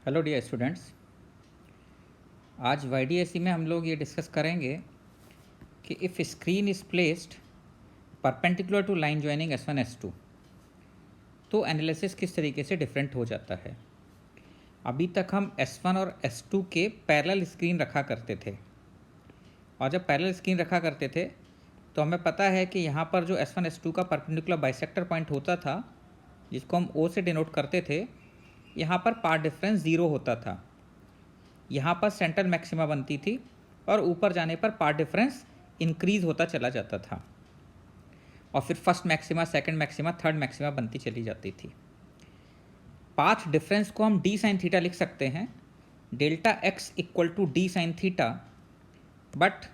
Hello dear students. आज YDSE में हम लोग ये डिस्कस करेंगे कि if screen is placed perpendicular to line joining S1 S2 तो एनालिसिस किस तरीके से डिफरेंट हो जाता है। अभी तक हम S1 और S2 के पैरेलल स्क्रीन रखा करते थे, और जब पैरेलल स्क्रीन रखा करते थे तो हमें पता है कि यहाँ पर जो S1 S2 का परपेंडिकुलर बाइसेक्टर पॉइंट होता था, जिसको हम O से डिनोट करते थे, यहाँ पर पाथ डिफरेंस 0 होता था। यहाँ पर सेंट्रल मैक्सिमा बनती थी और ऊपर जाने पर पाथ डिफरेंस इंक्रीज होता चला जाता था, और फिर first maxima, second maxima, third maxima बनती चली जाती थी। पाथ डिफरेंस को हम डी साइन थीटा लिख सकते हैं, delta X equal to D sine theta, but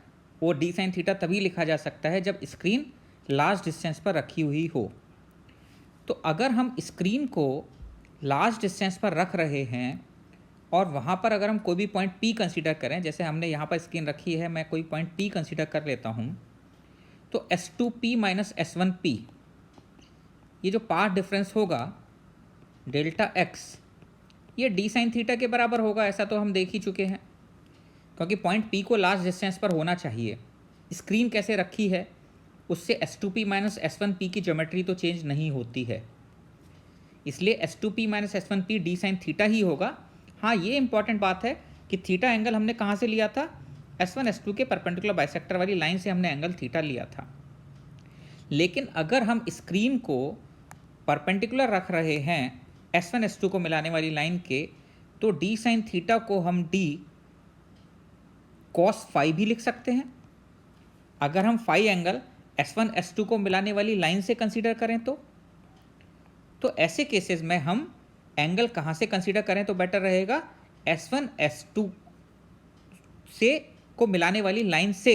वो डी साइन थीटा तभी लिखा जा सकता है जब स्क्रीन लार्ज डिस्टेंस पर रखी हुई हो। तो अगर हम स्क्रीन को लार्ज डिस्टेंस पर रख रहे हैं और वहाँ पर अगर हम कोई भी पॉइंट P कंसीडर करें, जैसे हमने यहाँ पर स्क्रीन रखी है, मैं कोई पॉइंट P कंसीडर कर लेता हूँ, तो S2P माइनस S1P, ये जो पाथ डिफरेंस होगा डेल्टा एक्स, ये डी साइन थीटा के बराबर होगा। ऐसा तो हम देख ही चुके हैं, क्योंकि पॉइंट P को लार्ज डिस्टेंस पर होना चाहिए। स्क्रीन कैसे रखी है उससे S2P माइनस S1P की ज्योमेट्री तो चेंज नहीं होती है, इसलिए S2P minus S1P d sine theta ही होगा। हाँ, ये इंपॉर्टेंट बात है कि थीटा एंगल हमने कहाँ से लिया था, S1 S2 के परपेंडिकुलर बाइसेक्टर वाली लाइन से हमने एंगल थीटा लिया था। लेकिन अगर हम स्क्रीन को परपेंडिकुलर रख रहे हैं S1 S2 को मिलाने वाली लाइन के, तो डी साइन थीटा को हम डी कॉस फाई भी लिख सकते हैं। अगर हम फाई एंगल S1 S2 को मिलाने वाली लाइन से कंसीडर करें तो ऐसे केसेस में हम एंगल कहाँ से कंसीडर करें तो बेटर रहेगा, S1 S2 से को मिलाने वाली लाइन से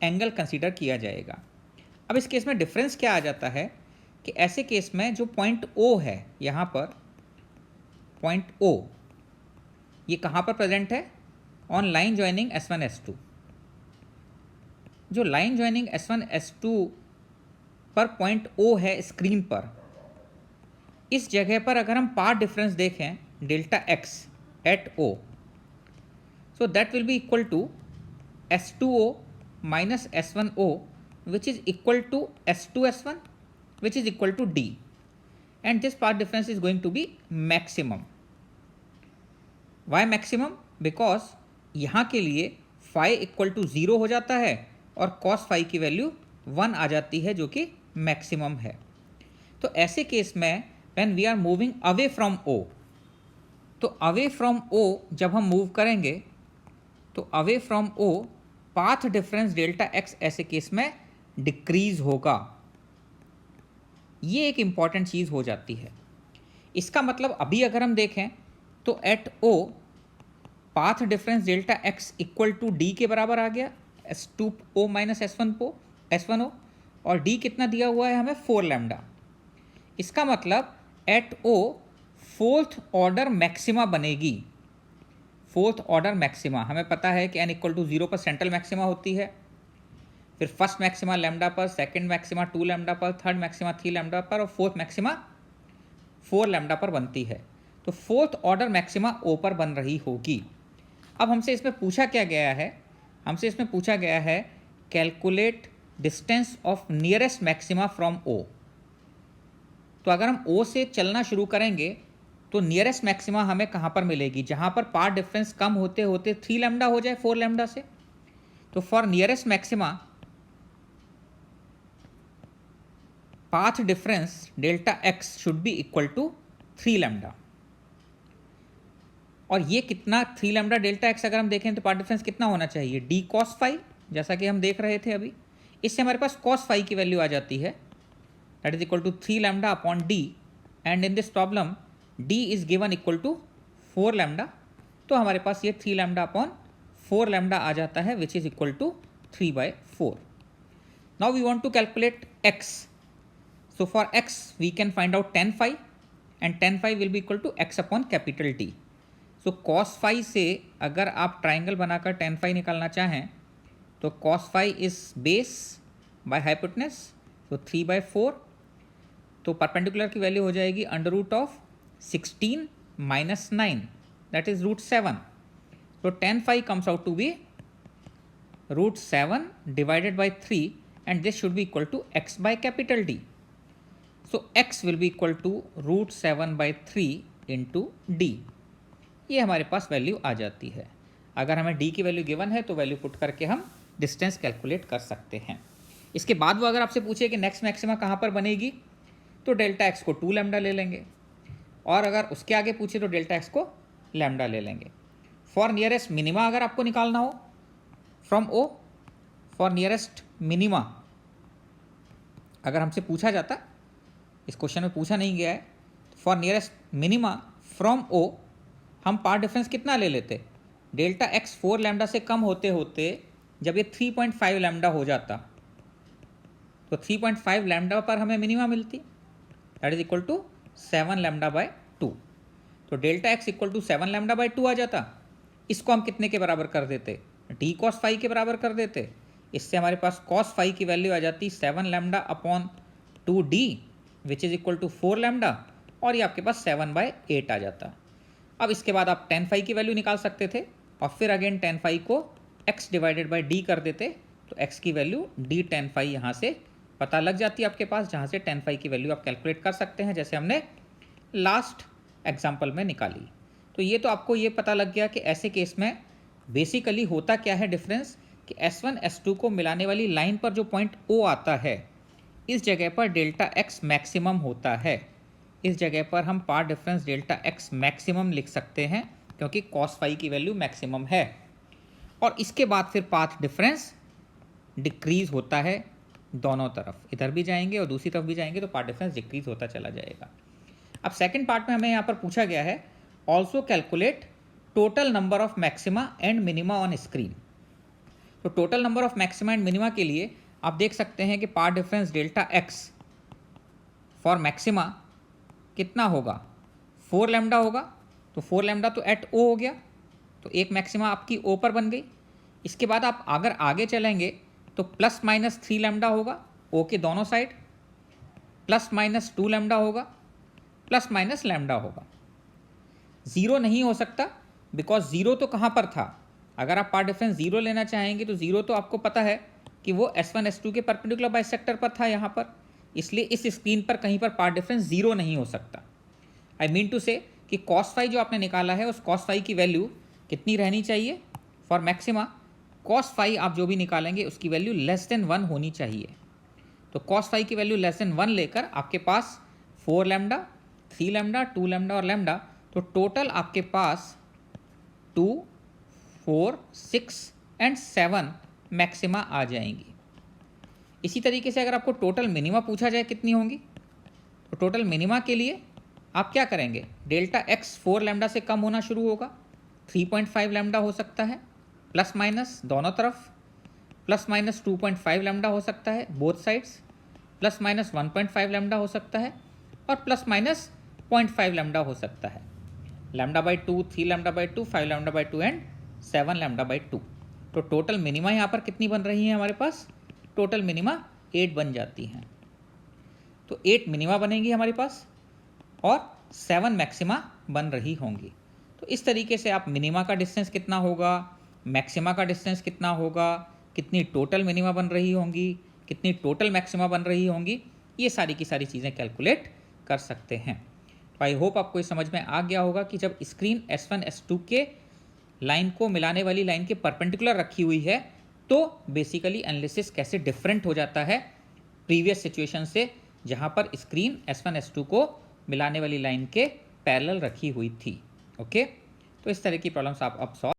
एंगल कंसीडर किया जाएगा। अब इस केस में डिफरेंस क्या आ जाता है कि ऐसे केस में जो पॉइंट O है, यहाँ पर पॉइंट O, ये कहाँ पर प्रेजेंट है, on line joining S1 S2। जो लाइन ज्वाइनिंग S1 S2 पर पॉइंट O है स्क्रीन पर, इस जगह पर अगर हम पाथ डिफरेंस देखें delta X at O, so that will be equal to S2O minus S1O, which is equal to S2 S1, which is equal to D, and this path difference is going to be maximum. Why maximum? Because यहाँ के लिए phi equal to 0 हो जाता है और cos phi की value 1 आ जाती है, जो कि मैक्सिमम है। तो ऐसे केस में when we are moving away from O, तो away from O जब हम मूव करेंगे तो away from O path difference delta x ऐसे केस में डिक्रीज होगा। ये एक इंपॉर्टेंट चीज़ हो जाती है। इसका मतलब अभी अगर हम देखें तो at O path difference delta X equal to D के बराबर आ गया, S2O माइनस S1O, और डी कितना दिया हुआ है हमें, 4 लैम्डा। इसका मतलब एट O फोर्थ ऑर्डर मैक्सिमा बनेगी। फोर्थ ऑर्डर मैक्सिमा हमें पता है कि n इक्वल टू 0 पर सेंट्रल मैक्सिमा होती है, फिर फर्स्ट मैक्सिमा लैम्डा पर, सेकंड मैक्सिमा 2 लैम्डा पर, थर्ड मैक्सिमा 3 लैम्डा पर, और फोर्थ मैक्सिमा 4 लैम्डा पर बनती है। तो फोर्थ ऑर्डर मैक्सिमा O पर बन रही होगी। अब हमसे इसमें पूछा क्या गया है, हमसे इसमें पूछा गया है calculate distance of nearest maxima from O। तो अगर हम O से चलना शुरू करेंगे तो नियरेस्ट मैक्सिमा हमें कहाँ पर मिलेगी, जहाँ पर पाथ डिफरेंस कम होते होते 3 लैम्डा हो जाए 4 लैम्डा से। तो for nearest maxima path difference delta X should be equal to 3 lambda. और ये कितना, 3 लैम्डा डेल्टा एक्स अगर हम देखें तो पाथ डिफरेंस कितना होना चाहिए, डी कॉस फाई, जैसा कि हम देख रहे थे अभी। इससे हमारे पास कॉस फाई की वैल्यू आ जाती है, that is equal to 3 lambda upon D, and in this problem d is given equal to 4 lambda. तो हमारे पास ये 3 लैम्डा अपॉन 4 लैम्डा आ जाता है, which is equal to 3/4। Now we want to calculate x, so for x we can find out tan phi, and tan phi will be equal to x upon capital T। So cos phi से अगर आप triangle बनाकर tan phi निकालना चाहें तो cos phi is base by hypotenuse, तो 3/4। तो perpendicular की वैल्यू हो जाएगी under root of 16 minus 9, that is root 7. So tan phi comes out to be root 7 divided by 3 and this should be equal to x by capital D. So x will be equal to root 7 by 3 into d. ये हमारे पास value आ जाती है. अगर हमें d की value given है तो वैल्यू पुट करके हम डिस्टेंस कैलकुलेट कर सकते हैं. इसके बाद वो अगर आपसे पूछे कि नेक्स्ट मैक्सिमा कहाँ पर बनेगी तो डेल्टा एक्स को 2 लैम्डा ले लेंगे और अगर उसके आगे पूछे तो डेल्टा एक्स को लैम्डा ले लेंगे. फॉर नियरेस्ट मिनिमा अगर आपको निकालना हो from O, for nearest minima अगर हमसे पूछा जाता, इस क्वेश्चन में पूछा नहीं गया है, for nearest minima from O हम पार्ट डिफरेंस कितना ले लेते, डेल्टा एक्स 4 लैम्डा से कम होते होते जब ये 3.5 लैम्डा हो जाता तो 3.5 लैम्डा पर हमें मिनिमा मिलती, that is equal to 7 lambda by 2. तो delta X equal to 7 lambda by 2 आ जाता. इसको हम कितने के बराबर कर देते, डी कॉस फाई के बराबर कर देते. इससे हमारे पास कॉस फाई की वैल्यू आ जाती 7 lambda upon 2d which is equal to 4 lambda और ये आपके पास 7/8 आ जाता. अब इसके बाद आप tan फाई की वैल्यू निकाल सकते थे और फिर अगेन tan फाई को x डिवाइडेड बाई d कर देते तो x की वैल्यू d tan फाई यहाँ से पता लग जाती है आपके पास, जहाँ से tan फाई की वैल्यू आप कैलकुलेट कर सकते हैं जैसे हमने लास्ट एग्जाम्पल में निकाली. तो ये तो आपको ये पता लग गया कि ऐसे केस में बेसिकली होता क्या है डिफरेंस कि S1 S2 को मिलाने वाली लाइन पर जो पॉइंट O आता है इस जगह पर डेल्टा x मैक्सिमम होता है. इस जगह पर हम path difference delta x maximum लिख सकते हैं क्योंकि कॉस फाई की वैल्यू मैक्सिमम है. और इसके बाद फिर पाथ डिफरेंस डिक्रीज होता है दोनों तरफ, इधर भी जाएंगे और दूसरी तरफ भी जाएंगे तो पार्ट डिफरेंस डिक्रीज होता चला जाएगा. अब सेकंड पार्ट में हमें यहाँ पर पूछा गया है also calculate total number of maxima and minima on screen. तो total number of maxima and minima के लिए आप देख सकते हैं कि path difference delta x for maxima कितना होगा, 4 लैम्डा होगा. तो 4 लैम्डा तो एट ओ हो गया, तो एक मैक्सिमा आपकी ओ पर बन गई. इसके बाद आप अगर आगे चलेंगे तो प्लस माइनस 3 लैम्डा होगा ओ के दोनों साइड, प्लस माइनस 2 लैम्डा होगा, प्लस माइनस लैम्डा होगा. ज़ीरो नहीं हो सकता बिकॉज ज़ीरो तो कहाँ पर था, अगर आप पार्ट डिफरेंस ज़ीरो लेना चाहेंगे तो ज़ीरो तो आपको पता है कि वो S1 S2 के परपेंडिकुलर बाइसेक्टर पर था यहाँ पर, इसलिए इस स्क्रीन पर कहीं पर पार्ट डिफरेंस ज़ीरो नहीं हो सकता. आई मीन टू से कि कॉस फाई जो आपने निकाला है उस कॉस फाई की वैल्यू कितनी रहनी चाहिए फॉर मैक्सिमा, कॉस फाई आप जो भी निकालेंगे उसकी वैल्यू लेस देन 1 होनी चाहिए. तो कॉस फाई की वैल्यू लेस देन 1 लेकर आपके पास 4 लैम्डा, 3 लैम्डा, 2 लैम्डा और लैम्डा, तो टोटल आपके पास 2, 4, 6 एंड 7 मैक्सिमा आ जाएंगी. इसी तरीके से अगर आपको टोटल मिनिमा पूछा जाए कितनी होंगी तो टोटल मिनिमा के लिए आप क्या करेंगे, डेल्टा एक्स 4 लैम्डा से कम होना शुरू होगा, 3.5 लैम्डा हो सकता है, प्लस माइनस दोनों तरफ, प्लस माइनस 2.5 लैम्डा हो सकता है both sides, plus minus 1.5 lambda हो सकता है और प्लस माइनस 0.5 लैम्डा हो सकता है. Lambda by 2, 3 lambda by 2, 5 lambda by 2 and 7 lambda by 2. तो टोटल मिनिमा यहाँ पर कितनी बन रही है हमारे पास, टोटल मिनिमा 8 बन जाती हैं. तो 8 मिनिमा बनेंगी हमारे पास और 7 मैक्सिमा बन रही होंगी. तो इस तरीके से आप मिनिमा का डिस्टेंस कितना होगा, मैक्सिमा का डिस्टेंस कितना होगा, कितनी टोटल मिनिमा बन रही होंगी, कितनी टोटल मैक्सिमा बन रही होंगी, ये सारी की सारी चीज़ें कैलकुलेट कर सकते हैं. तो आई होप आपको ये समझ में आ गया होगा कि जब स्क्रीन S1 S2 के लाइन को मिलाने वाली लाइन के परपेंडिकुलर रखी हुई है तो बेसिकली एनालिसिस कैसे डिफरेंट हो जाता है प्रीवियस सिचुएशन से जहाँ पर स्क्रीन S1 S2 को मिलाने वाली लाइन के पैरेलल रखी हुई थी. ओके, तो इस तरह की प्रॉब्लम्स आप अब सॉल्व